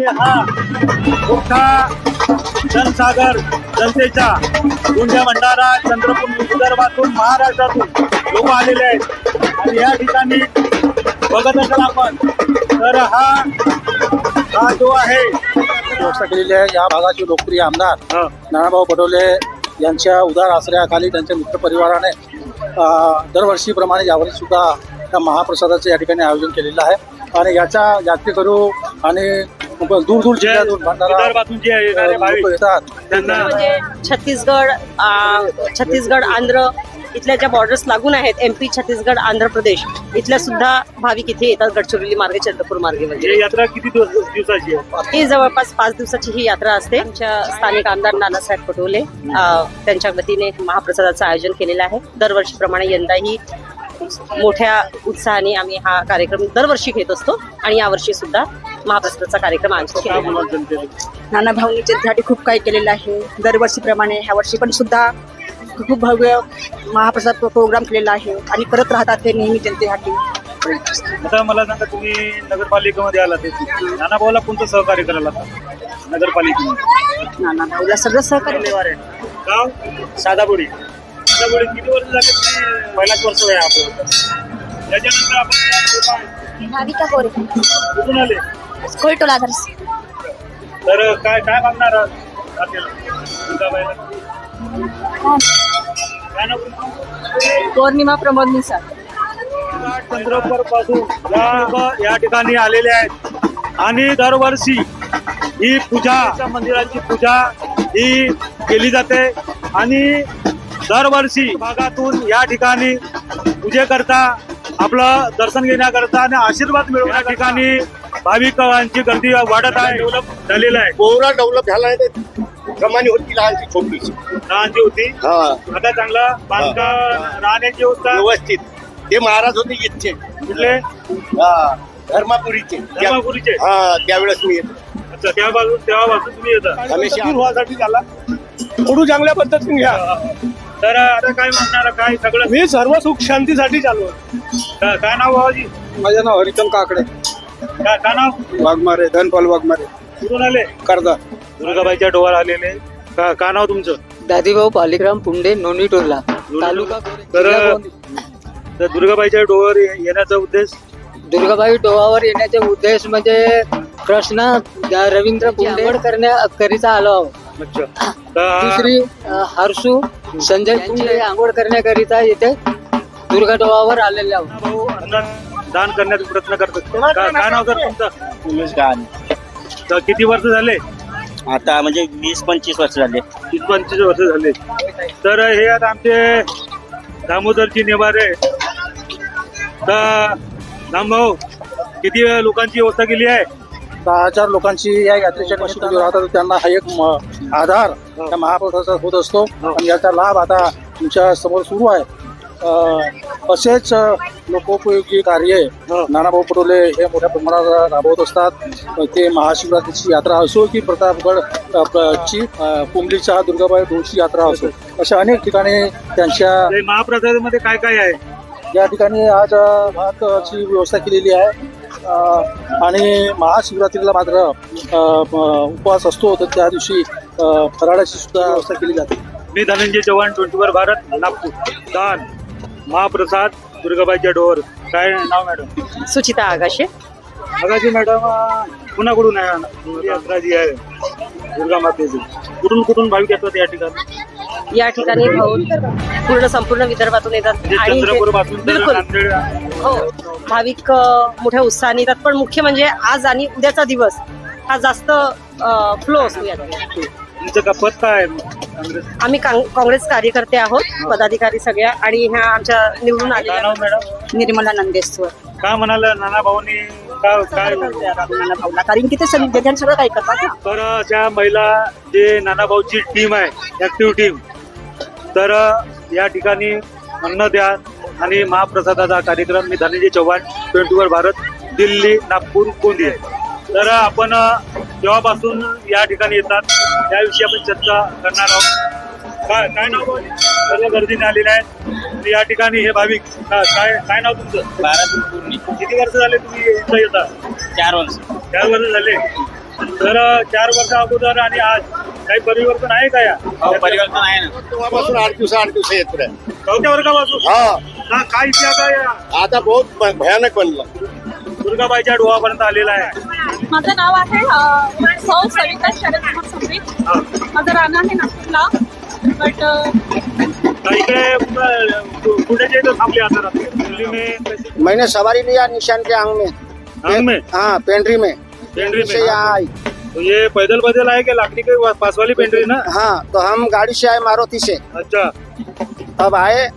हा मोठा जनसागर जनतेचा गुंज म्हणणारा चंद्रपूर विदर्भातून महाराष्ट्रातून लोक आलेले आहेत आणि या ठिकाणी बघत असाल आपण तर हा जो आहे व्यवस्था केलेली आहे. या भागाचे लोकप्रिय आमदार नानाभाऊ पटोले यांच्या उदार आश्रयाखाली त्यांच्या मित्रपरिवाराने दरवर्षीप्रमाणे यावर्षी सुद्धा त्या महाप्रसादाचं या ठिकाणी आयोजन केलेलं आहे आणि याच्या यात्रेकरू आणि दूर जिल्ह्यातून विदर्भातून जे येणारे भाविक येतात त्यांना म्हणजे छत्तीसगड आंध्र इथल्या ज्या बॉर्डर्स लागून आहेत MP छत्तीसगड आंध्र प्रदेश इथल्या सुद्धा भाविक इथे येतात गडचिरोली मार्गे चंद्रपूर मार्गे वगैरे. ही यात्रा किती दिवसाची आहे? ही जवळपास 5 दिवसाची ही यात्रा असते. आमच्या स्थानिक आमदार नानासाहेब पटोले त्यांच्या वतीने महाप्रसादाचं आयोजन केलेलं आहे. दरवर्षीप्रमाणे यंदाही मोठ्या उत्साहाने आम्ही हा कार्यक्रम दरवर्षी घेत असतो आणि यावर्षी सुद्धा महाप्रसादाचा कार्यक्रम आयोजित केलेला आहे. नानाभाऊंनी जनतेसाठी खूप काही केलेलं आहे. दरवर्षीप्रमाणे ह्या वर्षी पण सुद्धा खूप भव्य महाप्रसाद प्रोग्राम केलेला आहे आणि करत राहतात ते नेहमी जनतेसाठी. आता मला सांगा, तुम्ही नगरपालिकेमध्ये आला ते नानाभाऊला कोणतं सहकार्य करायला नगरपालिकेमध्ये? नानाभाऊला सगळं सहकार्य. गाव सादापुडी. किती वर्ष झाले? तुम्ही पहिलाच वर्ष आहे आपलं. त्याच्यानंतर आपण भाविका गोरे कुठून आले? कोलटोला आदर्श. तर काय काय मागणार आपल्याला? काय नाव तुमचं? पौर्णिमा प्रमोद मिसाळ. चंद्रपूर पासून या ठिकाणी आलेले आहेत आणि दरवर्षी ही पूजा मंदिराची पूजा ही केली जाते आणि दरवर्षी भागातून या ठिकाणी पूजेकरता आपलं दर्शन घेण्याकरता आणि आशीर्वाद मिळवण्या ठिकाणी भाविकांची गर्दी वाढत आहे. डेव्हलप झालेलं आहे. कोवरा डेव्हलप झाला आहे. कमानी होती लहानची छोटीशी लहानची होती. हा आता चांगला बांधकाम राहण्याची व्यवस्था व्यवस्थित. ते महाराज होते इथचे कुठले? धर्मापुरीचे. धर्मापुरीचे. हा त्यावेळेस मी येतो. अच्छा, तेव्हापासून तुम्ही येता हमेशा व्हासाठी झाला. थोडं चांगल्या पद्धतीने घ्या. तर आता काय म्हणणार? काय सगळं मी सर्व सुख शांतीसाठी चालू आहे. काय नाव बाबाजी? माझं नाव हरिचंद काकडे काय नाव? वाघमारे, धनपाल वाघमारे, कुठून आले? कर्दा. दुर्गाबाईच्या डोहार आलेले. काय नाव तुमचं? दादीभाऊ पालिग्राम पुंडे नोनी टोला तालुका. तर दुर्गाबाईच्या डोहावर येण्याचा उद्देश? दुर्गाबाई डोहावर येण्याचे उद्देश म्हणजे कृष्ण रवींद्र पुंडे करण्याकरिता आलो आहोत. अच्छा. दुसरी हर्षू संजय पुंडे आंघोळ करण्याकरिता येथे दुर्गा डोहावर आलेले आहोत. भाऊ दान करण्याचा प्रयत्न करतात. काय नाव सर तुमचं? उमेश गान. तर किती वर्ष झाले? आता म्हणजे 20-25 वर्ष झाले. 20-25 वर्ष झाले. तर हे आता आमचे दामोदरची निवारे. तर दामभाऊ, किती लोकांची व्यवस्था केली आहे? 10,000 लोकांची या यात्रेच्या निमित्ताने राहतात. त्यांना हा एक आधार त्या महाप्रसादाचा होत असतो आणि याचा लाभ आता तुमच्या समोर सुरू आहे. असेच लोकोपयोगी कार्य नानाभाऊ पटोले हे मोठ्या प्रमाणात राबवत असतात. ते महाशिवरात्रीची यात्रा असो की प्रतापगडची कुंभलीचा दुर्गाबाई डोळची यात्रा असो, अशा अनेक ठिकाणी त्यांच्या महाप्रसादामध्ये काय काय आहे? या ठिकाणी आज भाताची व्यवस्था केलेली आहे आणि महाशिवरात्रीला मात्र उपवास असतो, तर त्या दिवशी फराळाची सुद्धा व्यवस्था केली जाते. मी धनंजय चव्हाण, 24 भारत, नागपूर. दान महाप्रसाद दुर्गाबाईच्या डोर. काय नाव मॅडम? सुचिता आगाशे. आगाशे मॅडम, कुणाकडून आहे यात्रा जी आहे दुर्गा मातेची? कुठून भाविक येतात या ठिकाणी? या ठिकाणी पूर्ण संपूर्ण विदर्भातून येतात आणि चंद्रपूर पासून बिलकुल नांदेड. हो, भाविक मोठ्या उत्साहाने येतात. पण मुख्य म्हणजे आज आणि उद्याचा दिवस हा जास्त फ्लो असतो यात. तुमचं का पद काय? आम्ही काँग्रेस कार्यकर्ते आहोत, पदाधिकारी सगळ्या, आणि ह्या आमच्या निवडून काय आलेल्या नाव मॅडम? निर्मला नंदेश्वर. काय म्हणाल नानाभाऊनी? काय नानाभाऊला कारण की ते सगळं काही करतात ना. तर त्या महिला जे नानाभाऊची टीम आहे, ऍक्टिव्ह टीम, तर या ठिकाणी अन्न द्या आणि महाप्रसादाचा कार्यक्रम. मी धनंजय चव्हाण, 24 भारत, दिल्ली, नागपूर, गोंदिया. तर आपण जेव्हापासून या ठिकाणी येतात त्याविषयी आपण चर्चा करणार आहोत. काय नाव? सर्व गर्दीने आलेले आहेत या ठिकाणी हे भाविक. काय नाव तुमचं? बारापूर. किती वर्ष झाले तुम्ही इथं येता? 4 वर्ष. 4 वर्ष झाले. तर 4 वर्ष अगोदर आणि आज काही परिवर्तन आहे का या परिवर्तन आहे ना. तेव्हापासून 8 दिवस येत राहील. 4थ्या वर्गापासून हा काय इतिहास आहे या आता बहुत भयानक बनला. दुर्गाबाईच्या डोहापर्यंत आलेला आहे. माझं नाव आहे सौ सविता शरद कुमार संपी. माझं राहणं आहे नागपूरला. बट तर इकडे कुठे जे थांबले असं रात्री दिल्ली में मैंने सवारी लिया निशान के आंग में. आंग में हाँ, पेंड्री में. पेंड्री से में. यहाँ आई. तो ये पैदल पैदल है कि लाकड़ी के पास वाली पेंड्री ना. हाँ, तो हम गाड़ी से आए मारुति से. अच्छा अब आए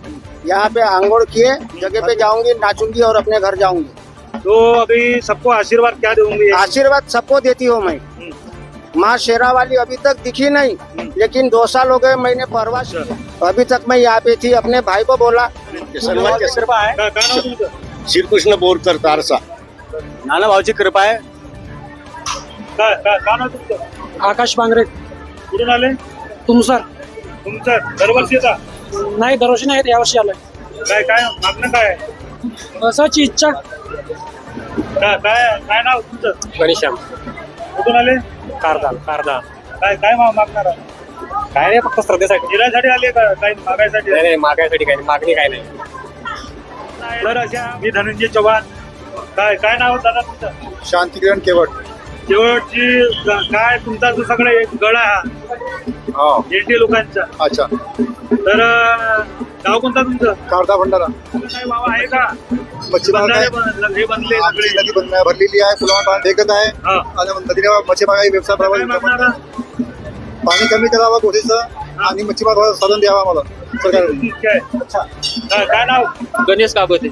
यहाँ पे आंगोड़ किए. जगह पे जाऊंगी, नाचूंगी और अपने घर जाऊंगी. तो अभी सबको आशीर्वाद क्या दूंगी. आशीर्वाद सबको देती हूँ मैं. माँ शेरा वाली अभी तक दिखी नहीं, लेकिन 2 साल हो गए मैंने परवास किया. अभी तक मैं यहाँ पे थी. अपने भाई को बोला सन्मान के कृपा आहे. काय नाव तुमचं. श्रीकृष्ण बोरकर तारसा. नाना भाऊची कृपा आहे. काय नाव तुमचं. आकाश बांगरे. कुठून आले. तुमसर. तुमचं दरवर्षीचा. नाही, दरवर्षी नाही, यावर्षी आलोय. काय काय मागणं काय आहे? असाची इच्छा. काय काय नाव तुमचं. गणेश्याम कुठून आले. कारदा काय काय मागणार आहे? काय नाही, फक्त श्रद्धेसाठी. जिरासाठी आले का काही मागायसाठी. नाही मागायसाठी काय नाही, मागणी काय नाही. तर अशा मी धनंजय चव्हाण. काय नाव दादा तुमचं. शांतिकिरण केवट. शेवटची काय तुमचा जो सगळा एक गळा हा हा एनटी लोकांचा. अच्छा. तर गाव कोणता तुमचं. कारदा भंडारा. काय वाव आहे का. मच्छीमार बंधारे काय हे बनले आमची सगळे. नदी भरलेली आहे. पुलावर देखत आहे. हा. आणि नदीने मच्छीमार व्यवसाय काय करावा. मागणार. पाणी कमी करावं गोठीचं आणि मच्छीमार साधन द्यावा मला सरकारने. ठीक आहे. काय नाव. गणेश काबते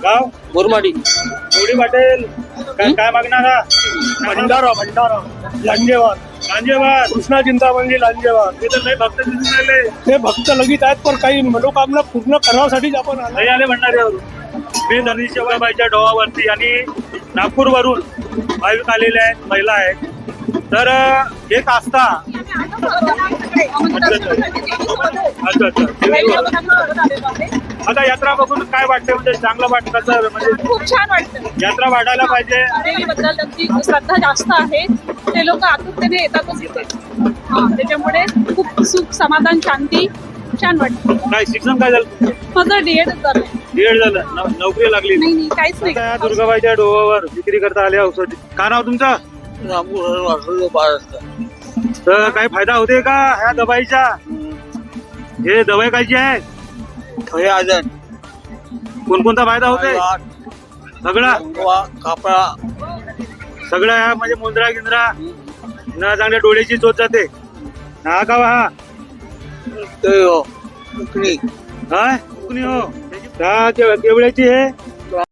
गाव बोरमाडी. एवढी वाटेल. काय मागणार हा. भंडारा लांजेवार. लांजेवार. कृष्णा चिंतामणी लांजेवार. ते तर नाही भक्त दिसून राहिले. हे भक्त लगीत आहेत, पण काही मनोकामना पूर्ण करण्यासाठीच आपण आलो. नाही आले भंडाऱ्यावरून. मी धनुष्य बाईच्या डोहावरती आणि नागपूरवरून भाविक आलेले आहेत, महिला आहेत. तर एक आस्था. अच्छा अच्छा. आता यात्रा बघून काय वाटतं. म्हणजे चांगलं वाटतं सर. म्हणजे खूप छान वाटतं. यात्रा वाढायला पाहिजे. देवीबद्दल त्यांची श्रद्धा जास्त आहे. ते लोक आतुरतेने येतातच इथे. त्याच्यामुळे खूप सुख समाधान शांती छान वाटतं. काय शिक्षण काय झालं. माझं डीएड झालं. डीएड झालं. नोकरी लागली. नाही काहीच नाही. आता या दुर्गाबाईच्या डोहावर विक्री करता आले औषधी. काय नाव तुमचं. तर काही फायदा होते का ह्या दवाईचा. हे दवाई कायची आहे. कोणकोणता फायदा होते. सगळा सगळा ह्या म्हणजे मुंद्रा गिंद्रा न चांगल्या डोळ्याची चोच जाते. हा का हा. हा कुणी हो. केवढ्याची आहे.